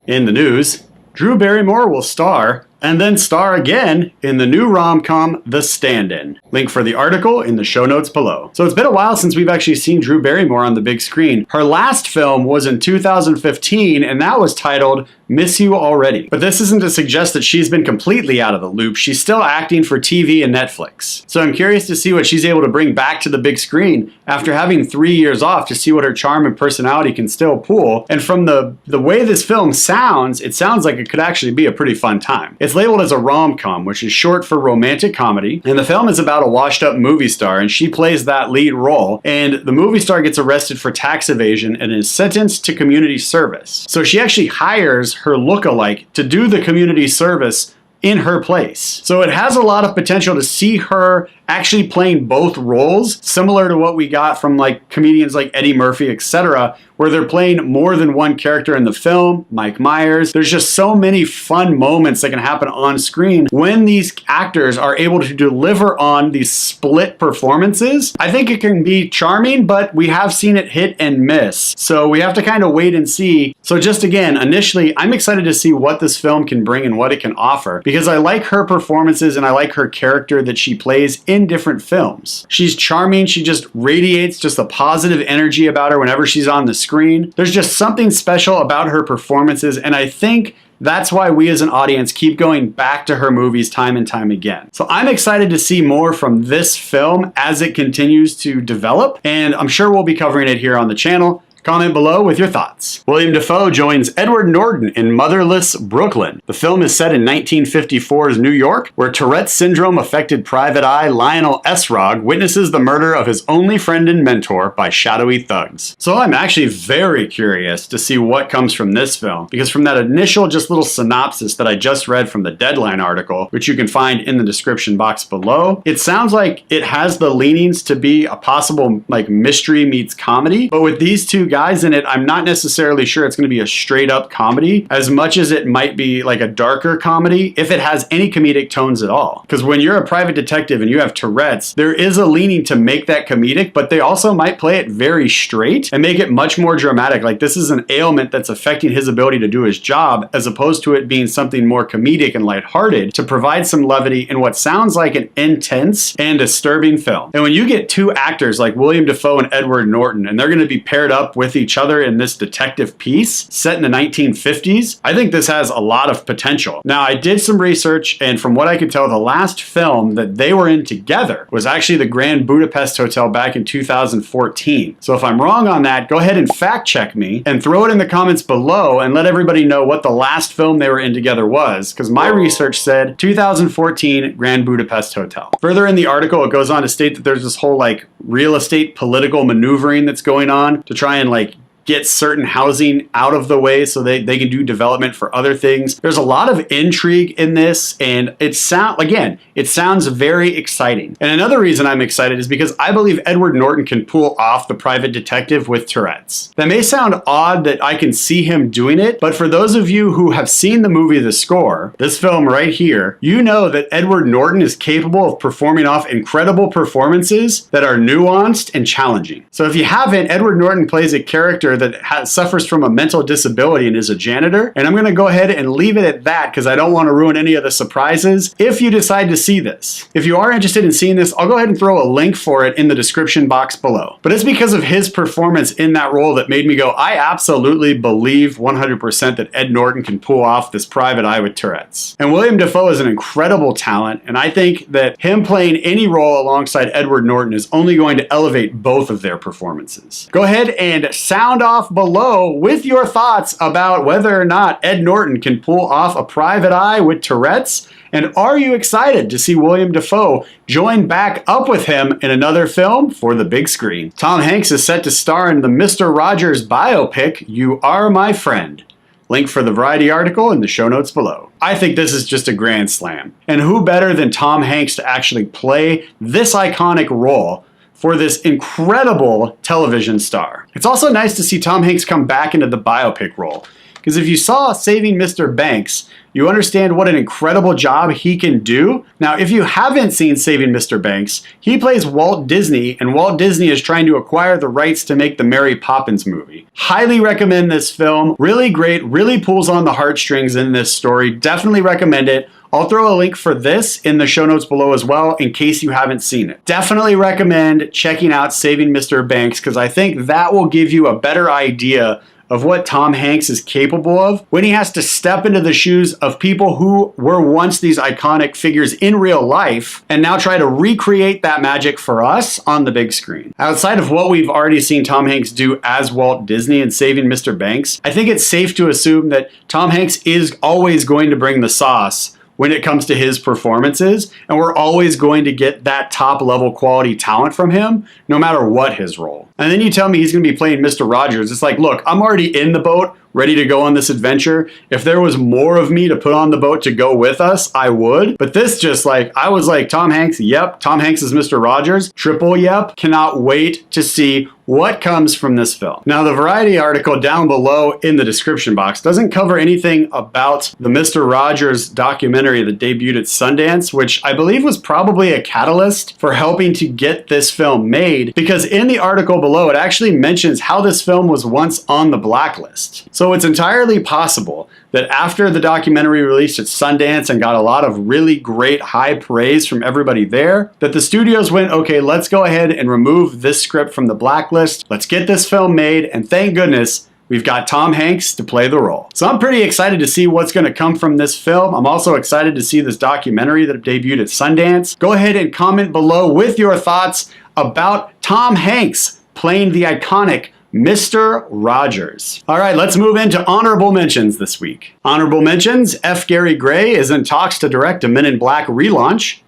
In the news, Drew Barrymore will star and then star again in the new rom-com, The Stand-In. Link for the article in the show notes below. So it's been a while since we've actually seen Drew Barrymore on the big screen. Her last film was in 2015, and that was titled Miss You Already. But this isn't to suggest that she's been completely out of the loop. She's still acting for TV and Netflix. So I'm curious to see what she's able to bring back to the big screen after having 3 years off, to see what her charm and personality can still pull. And from the way this film sounds, it sounds like it could actually be a pretty fun time. It's labeled as a rom-com, which is short for romantic comedy, and the film is about a washed-up movie star, and she plays that lead role, and the movie star gets arrested for tax evasion and is sentenced to community service. So she actually hires her lookalike to do the community service in her place. So it has a lot of potential to see her actually playing both roles, similar to what we got from like comedians like Eddie Murphy, etc., where they're playing more than one character in the film. Mike Myers. There's just so many fun moments that can happen on screen when these actors are able to deliver on these split performances. I think it can be charming, but we have seen it hit and miss. So we have to kind of wait and see. So just again, initially, I'm excited to see what this film can bring and what it can offer, because I like her performances and I like her character that she plays in different films. She's charming. She just radiates just a positive energy about her whenever she's on the screen. There's just something special about her performances, and I think that's why we as an audience keep going back to her movies time and time again. So I'm excited to see more from this film as it continues to develop, and I'm sure we'll be covering it here on the channel. Comment below with your thoughts. Williem Dafoe joins Edward Norton in Motherless, Brooklyn. The film is set in 1954's New York, where Tourette's syndrome affected private eye Lionel Esrog witnesses the murder of his only friend and mentor by shadowy thugs. So I'm actually very curious to see what comes from this film, because from that initial just little synopsis that I just read from the Deadline article, which you can find in the description box below, it sounds like it has the leanings to be a possible like mystery meets comedy, but with these two guys in it, I'm not necessarily sure it's going to be a straight up comedy as much as it might be like a darker comedy if it has any comedic tones at all. Because when you're a private detective and you have Tourette's, there is a leaning to make that comedic, but they also might play it very straight and make it much more dramatic. Like this is an ailment that's affecting his ability to do his job, as opposed to it being something more comedic and lighthearted to provide some levity in what sounds like an intense and disturbing film. And when you get two actors like Williem Dafoe and Edward Norton, and they're going to be paired up with each other in this detective piece set in the 1950s, I think this has a lot of potential. Now, I did some research, and from what I could tell, the last film that they were in together was actually the Grand Budapest Hotel back in 2014. So if I'm wrong on that, go ahead and fact check me and throw it in the comments below and let everybody know what the last film they were in together was, because my research said 2014 Grand Budapest Hotel. Further in the article, it goes on to state that there's this whole like real estate political maneuvering that's going on to try and like get certain housing out of the way so they can do development for other things. There's a lot of intrigue in this, and it sounds very exciting. And another reason I'm excited is because I believe Edward Norton can pull off the private detective with Tourette's. That may sound odd that I can see him doing it, but for those of you who have seen the movie The Score, this film right here, you know that Edward Norton is capable of performing off incredible performances that are nuanced and challenging. So if you haven't, Edward Norton plays a character that suffers from a mental disability and is a janitor. And I'm going to go ahead and leave it at that because I don't want to ruin any of the surprises if you decide to see this. If you are interested in seeing this, I'll go ahead and throw a link for it in the description box below. But it's because of his performance in that role that made me go, I absolutely believe 100% that Ed Norton can pull off this private eye with Tourette's. And Williem Dafoe is an incredible talent, and I think that him playing any role alongside Edward Norton is only going to elevate both of their performances. Go ahead and sound off below with your thoughts about whether or not Ed Norton can pull off a private eye with Tourette's, and are you excited to see Williem Dafoe join back up with him in another film for the big screen? Tom Hanks is set to star in the Mr. Rogers biopic, You Are My Friend. Link for the Variety article in the show notes below. I think this is just a grand slam, and who better than Tom Hanks to actually play this iconic role for this incredible television star. It's also nice to see Tom Hanks come back into the biopic role, Because if you saw Saving Mr. Banks, you understand what an incredible job he can do. Now, if you haven't seen Saving Mr. Banks, he plays Walt Disney, and Walt Disney is trying to acquire the rights to make the Mary Poppins movie. Highly recommend this film. Really great, really pulls on the heartstrings in this story. Definitely recommend it. I'll throw a link for this in the show notes below as well in case you haven't seen it. Definitely recommend checking out Saving Mr. Banks because I think that will give you a better idea of what Tom Hanks is capable of when he has to step into the shoes of people who were once these iconic figures in real life and now try to recreate that magic for us on the big screen. Outside of what we've already seen Tom Hanks do as Walt Disney in Saving Mr. Banks, I think it's safe to assume that Tom Hanks is always going to bring the sauce when it comes to his performances, and we're always going to get that top level quality talent from him, no matter what his role. And then you tell me he's gonna be playing Mr. Rogers. It's like, look, I'm already in the boat, ready to go on this adventure. If there was more of me to put on the boat to go with us, I would. But this just like, I was like, Tom Hanks, yep. Tom Hanks is Mr. Rogers, triple yep. Cannot wait to see what comes from this film. Now, the Variety article down below in the description box doesn't cover anything about the Mr. Rogers documentary that debuted at Sundance, which I believe was probably a catalyst for helping to get this film made, because in the article below, it actually mentions how this film was once on the blacklist. So it's entirely possible that after the documentary released at Sundance and got a lot of really great high praise from everybody there, that the studios went, okay, let's go ahead and remove this script from the blacklist. Let's get this film made, and thank goodness we've got Tom Hanks to play the role. So I'm pretty excited to see what's gonna come from this film. I'm also excited to see this documentary that debuted at Sundance. Go ahead and comment below with your thoughts about Tom Hanks playing the iconic Mr. Rogers. All right, let's move into honorable mentions this week. Honorable mentions: F. Gary Gray is in talks to direct a Men in Black relaunch.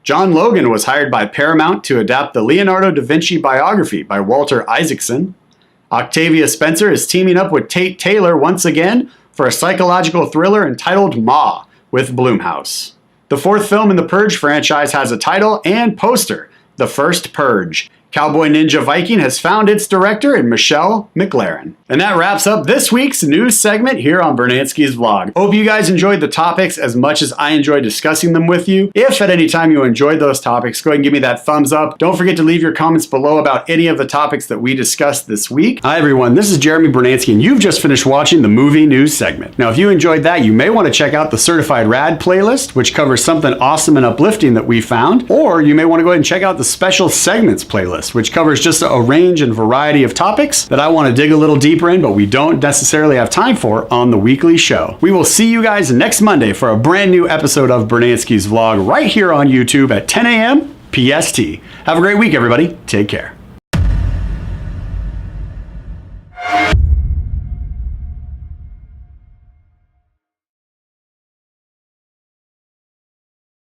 John Logan was hired by Paramount to adapt the Leonardo da Vinci biography by Walter Isaacson. Octavia Spencer is teaming up with Tate Taylor once again for a psychological thriller entitled Ma with Blumhouse. The fourth film in the Purge franchise has a title and poster: The First Purge. Cowboy Ninja Viking has found its director in Michelle McLaren. And that wraps up this week's news segment here on Brunansky's Vlog. Hope you guys enjoyed the topics as much as I enjoyed discussing them with you. If at any time you enjoyed those topics, go ahead and give me that thumbs up. Don't forget to leave your comments below about any of the topics that we discussed this week. Hi everyone, this is Jeremy Brunansky, and you've just finished watching the movie news segment. Now, if you enjoyed that, you may want to check out the Certified Rad playlist, which covers something awesome and uplifting that we found, or you may want to go ahead and check out the Special Segments playlist, which covers just a range and variety of topics that I want to dig a little deeper in, but we don't necessarily have time for on the weekly show. We will see you guys next Monday for a brand new episode of Brunansky's Vlog right here on YouTube at 10 a.m. PST. Have a great week, everybody. Take care.